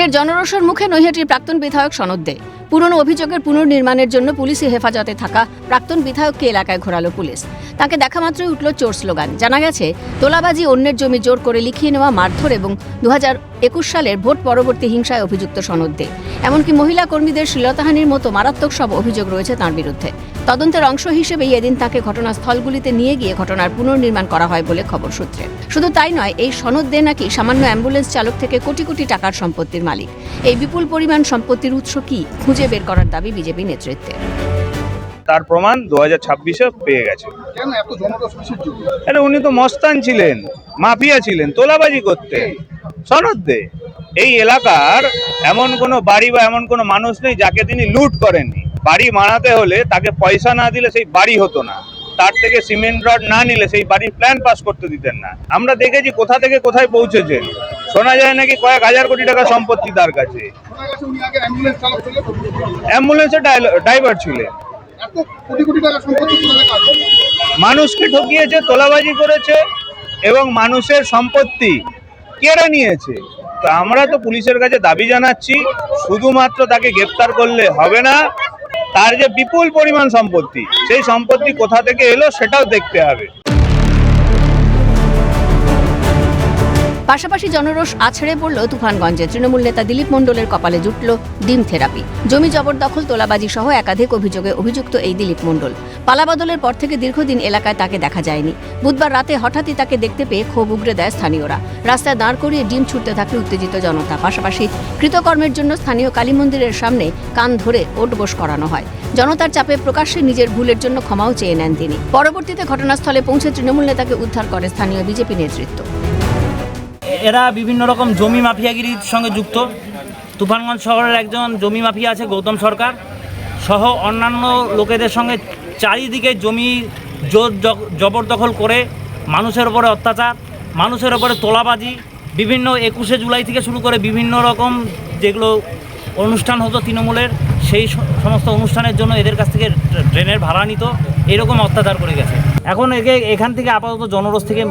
ফের জনরোষের মুখে নৈহাটির প্রাক্তন বিধায়ক সনদ দে। পুরনো অভিযোগের পুনর্নির্মাণের জন্য পুলিশি হেফাজতে থাকা প্রাক্তন বিধায়ককে এলাকায় ঘোরালো পুলিশ। তাকে দেখা মাত্রই উঠল চোর স্লোগান। জানা গেছে, তোলাবাজি, অন্যের জমি জোর করে লিখিয়ে নেওয়া, মারধর এবং 2021 সালের ভোট পরবর্তী হিংসায় অভিযুক্ত সনদ দে। এমনকি মহিলা কর্মীদের শ্লীলতাহানির মতো মারাত্মক সব অভিযোগ রয়েছে তাঁর বিরুদ্ধে। তদন্তের অংশ হিসেবেই এদিন তাকে ঘটনাস্থলগুলিতে নিয়ে গিয়ে ঘটনার পুনর্নির্মাণ করা হয় বলে খবর সূত্রে। শুধু তাই নয়, এই সনদ দে নাকি সামান্য অ্যাম্বুলেন্স চালক থেকে কোটি কোটি টাকার সম্পত্তির মালিক। এই বিপুল পরিমাণ সম্পত্তির উৎস কি খুঁজে বের করার দাবি বিজেপি নেতৃত্বে। তার প্রমাণ 2026-এ পেয়ে গেছে। উনি তো মস্তান ছিলেন, মাফিয়া ছিলেন, তোলাবাজি করতে। সনদ দে, এই এলাকার এমন কোনো বাড়ি বা এমন কোনো মানুষ নেই যাকে তিনি লুট করেননি। বাড়ি বানাতে হলে তাকে পয়সা না দিলে সেই বাড়ি হতো না, তার থেকে সিমেন্ট রড না নিলে সেই বাড়ির প্ল্যান পাস করতে দিতেন না। আমরা দেখেছি কোথা থেকে কোথায় পৌঁছেছেন। শোনা যায় নাকি কয়েক হাজার কোটি টাকা সম্পত্তি তার কাছে। অ্যাম্বুলেন্সের ড্রাইভার ছিলেন। মানুষকে ঠকিয়েছে, তোলাবাজি করেছে এবং মানুষের সম্পত্তি কেড়ে নিয়েছে। তো আমরা তো পুলিশের কাছে দাবি জানাচ্ছি, শুধুমাত্র তাকে গ্রেফতার করলে হবে না, তার যে বিপুল পরিমাণ সম্পত্তি, সেই সম্পত্তি কোথা থেকে এলো সেটাও দেখতে হবে। পাশাপাশি জনরোষ আছড়ে পড়ল তুফানগঞ্জে। তৃণমূল নেতা দিলীপ মণ্ডলের কপালে জুটল ডিম থেরাপি। জমি জবরদখল, তোলাবাজি সহ একাধিক অভিযোগে অভিযুক্ত এই দিলীপ মণ্ডল। পালাবদলের পর থেকে দীর্ঘদিন এলাকায় তাকে দেখা যায়নি। বুধবার রাতে হঠাৎই তাকে দেখতে পেয়ে ক্ষোভ উগরে দেয় স্থানীয়রা। রাস্তায় দাঁড় করিয়ে ডিম ছুটতে থাকে উত্তেজিত জনতা। পাশাপাশি কৃতকর্মের জন্য স্থানীয় কালী মন্দিরের সামনে কান ধরে ওঠবোস করানো হয়। জনতার চাপে প্রকাশ্যে নিজের ভুলের জন্য ক্ষমাও চেয়ে নেন তিনি। পরবর্তীতে ঘটনাস্থলে পৌঁছে তৃণমূল নেতাকে উদ্ধার করে স্থানীয় বিজেপি নেতৃত্ব। এরা বিভিন্ন রকম জমি মাফিয়াগিরির সঙ্গে যুক্ত। তুফানগঞ্জ শহরের একজন জমি মাফিয়া আছে গৌতম সরকার সহ অন্যান্য লোকেদের সঙ্গে চারিদিকে জমি জবরদখল করে মানুষের ওপরে অত্যাচার, মানুষের ওপরে তোলাবাজি, বিভিন্ন 21শে জুলাই থেকে শুরু করে বিভিন্ন রকম যেগুলো অনুষ্ঠান হতো তৃণমূলের, সেই সমস্ত অনুষ্ঠানের জন্য এদের কাছ থেকে ড্রেনের ভাড়া নিত, এরকম অত্যাচার করে গেছে। এখন এখান থেকে আপাতত জনরোষ থেকে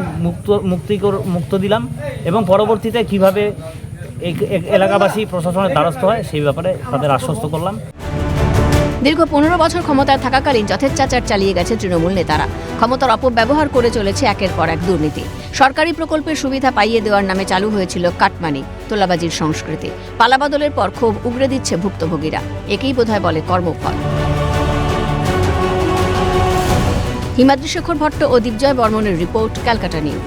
মুক্ত দিলাম এবং পরবর্তীতে কিভাবে এলাকাবাসী প্রশাসনের দ্বারস্থ হয় সেই ব্যাপারে তাদের আশ্বস্ত করলাম। দীর্ঘ 15 বছর ক্ষমতায় থাকাকালীন যথেচ্ছাচার চালিয়ে গেছে তৃণমূল নেতারা। ক্ষমতার অপব্যবহার করে চলেছে একের পর এক দুর্নীতি। সরকারি প্রকল্পের সুবিধা পাইয়ে দেওয়ার নামে চালু হয়েছিল কাটমানি, তোলাবাজির সংস্কৃতি। পালাবদলের পর ক্ষোভ উগরে দিচ্ছে ভুক্তভোগীরা। একেই বোধহয় বলে কর্মফল। হিমাদ্রি শেখর ভট্ট ও দীপজয় বর্মনের রিপোর্ট, ক্যালকাটা নিউজ।